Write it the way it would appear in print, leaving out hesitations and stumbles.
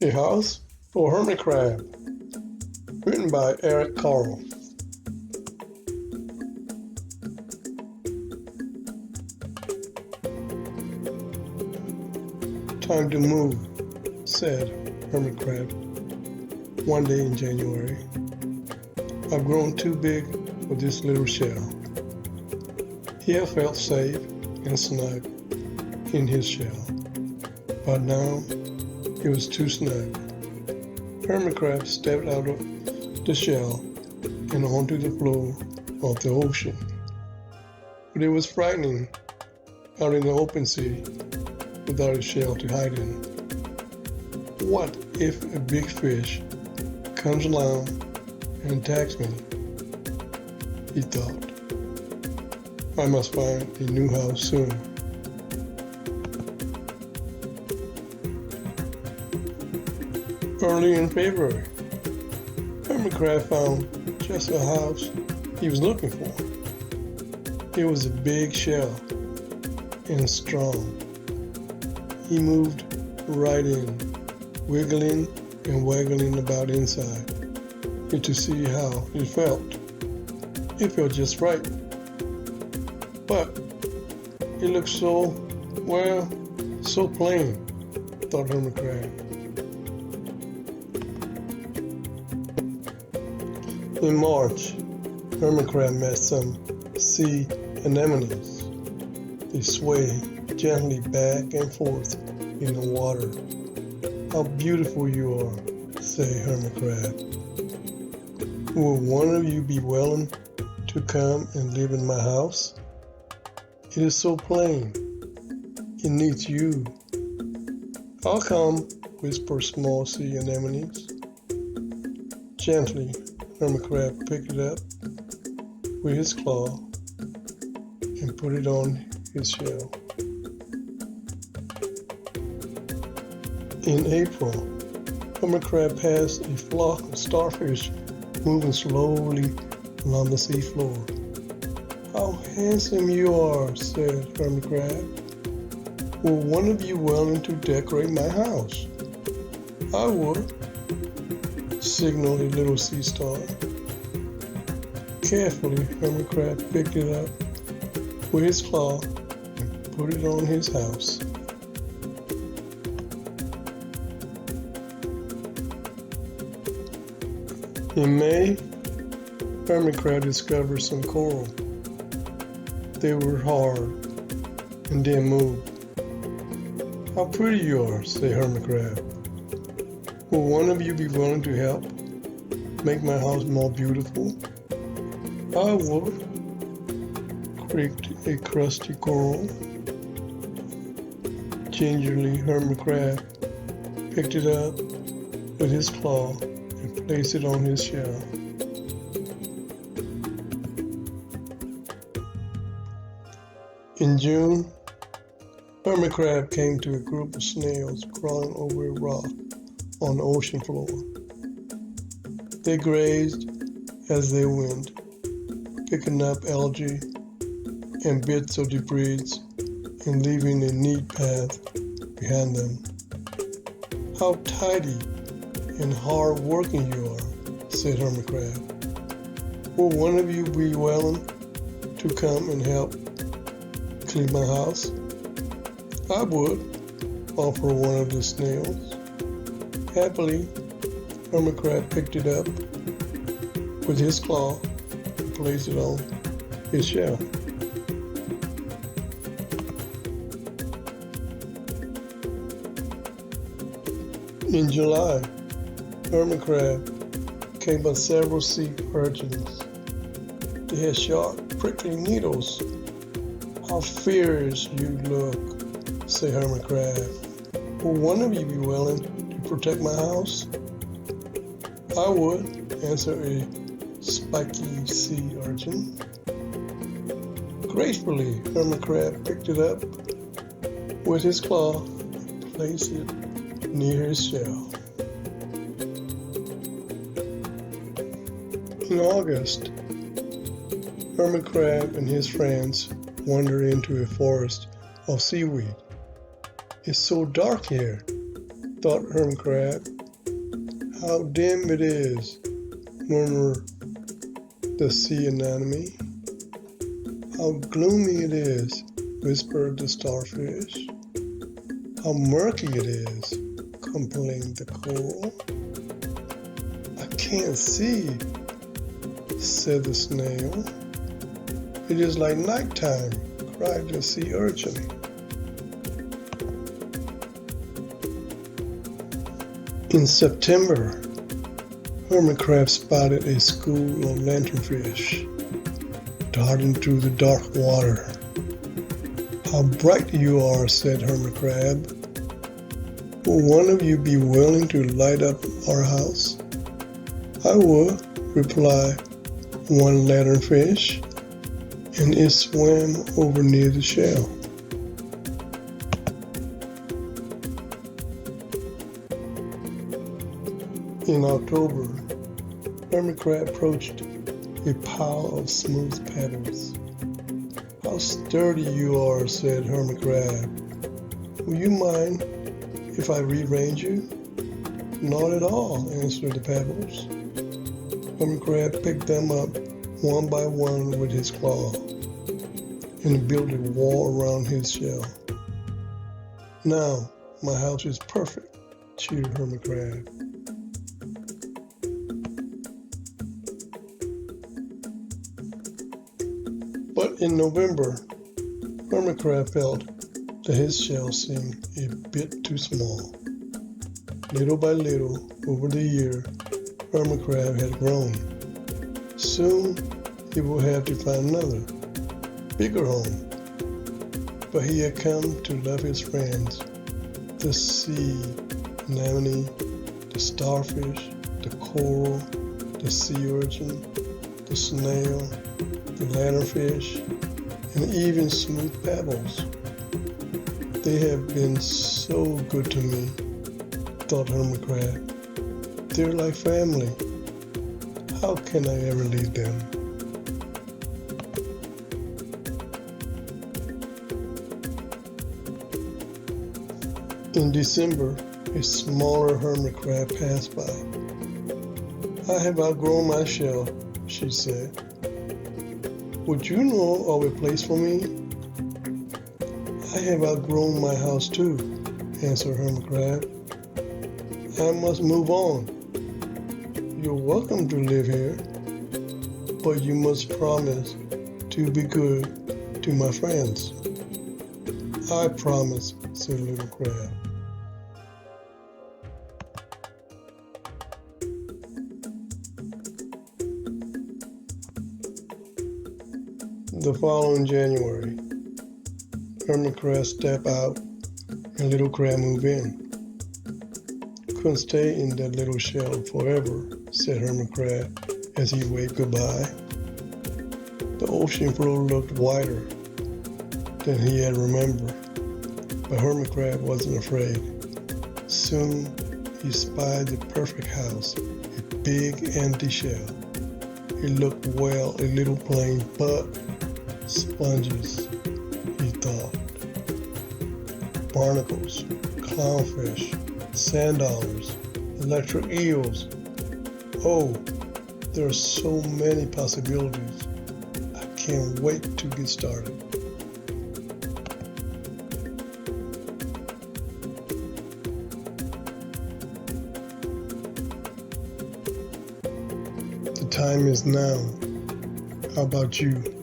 A House for Hermit Crab, written by Eric Carle. Time to move, said Hermit Crab one day in January. I've grown too big for this little shell. He had felt safe and snug in his shell, but now it was too snug. Hermit Crab stepped out of the shell and onto the floor of the ocean. But it was frightening out in the open sea without a shell to hide in. What if a big fish comes along and attacks me? He thought. I must find a new house soon. Early in February, Hermit Crab found just the house he was looking for. It was a big shell and strong. He moved right in, wiggling and waggling about inside to see how it felt. It felt just right. But it looked so plain, thought Hermit Crab. In March, Hermit Crab met some sea anemones. They sway gently back and forth in the water. How beautiful you are, said Hermit Crab. Will one of you be willing to come and live in my house? It is so plain. It needs you. I'll come, whispered small sea anemones. Gently, Hermit Crab picked it up with his claw and put it on his shell. In April, Hermit Crab passed a flock of starfish moving slowly along the seafloor. How handsome you are, said Hermit Crab. Will one of you willing to decorate my house? I would, signaled a little sea star. Carefully, Hermit Crab picked it up with his claw and put it on his house. In May, Hermit Crab discovered some coral. They were hard and didn't move. How pretty you are, said Hermit Crab. Will one of you be willing to help make my house more beautiful? I would, creaked a crusty coral. Gingerly, Hermit Crab picked it up with his claw and placed it on his shell. In June, Hermit Crab came to a group of snails crawling over a rock on the ocean floor. They grazed as they went, picking up algae and bits of debris and leaving a neat path behind them. How tidy and hard working you are, said Hermit Crab. Will one of you be willing to come and help clean my house? I would, offered one of the snails. Happily, Hermit Crab picked it up with his claw and placed it on his shell. In July, Hermit Crab came by several sea urchins. They had sharp, prickly needles. How fierce you look, said Hermit Crab. Will one of you be willing to protect my house? I would, answered a spiky sea urchin. Gracefully, Hermit Crab picked it up with his claw and placed it near his shell. In August, Hermit Crab and his friends wandered into a forest of seaweed. It's so dark here, thought Hermit Crab. How dim it is, murmured the sea anemone. How gloomy it is, whispered the starfish. How murky it is, complained the coral. I can't see, said the snail. It is like nighttime, cried the sea urchin. In September, Hermit Crab spotted a school of lanternfish darting through the dark water. How bright you are, said Hermit Crab. Will one of you be willing to light up our house? I would, replied one lanternfish, and it swam over near the shell. In October, Hermit Crab approached a pile of smooth pebbles. How sturdy you are, said Hermit Crab. Will you mind if I rearrange you? Not at all, answered the pebbles. Hermit Crab picked them up one by one with his claw and built a wall around his shell. Now, my house is perfect, cheered Hermit Crab. But in November, Hermit Crab felt that his shell seemed a bit too small. Little by little, over the year, Hermit Crab had grown. Soon, he would have to find another, bigger home. But he had come to love his friends, the sea anemone, the starfish, the coral, the sea urchin, the snail, the lanternfish, and even smooth pebbles. They have been so good to me, thought Hermit Crab. They're like family. How can I ever leave them? In December, a smaller hermit crab passed by. I have outgrown my shell, she said. Would you know of a place for me? I have outgrown my house too, answered Hermit Crab. I must move on. You're welcome to live here, but you must promise to be good to my friends. I promise, said Little Crab. The following January, Hermit Crab stepped out and Little Crab moved in. Couldn't stay in that little shell forever, said Hermit Crab as he waved goodbye. The ocean floor looked wider than he had remembered, but Hermit Crab wasn't afraid. Soon he spied the perfect house, a big empty shell. It looked well a little plain, but sponges, he thought. Barnacles, clownfish, sand dollars, electric eels. Oh, there are so many possibilities. I can't wait to get started. The time is now. How about you?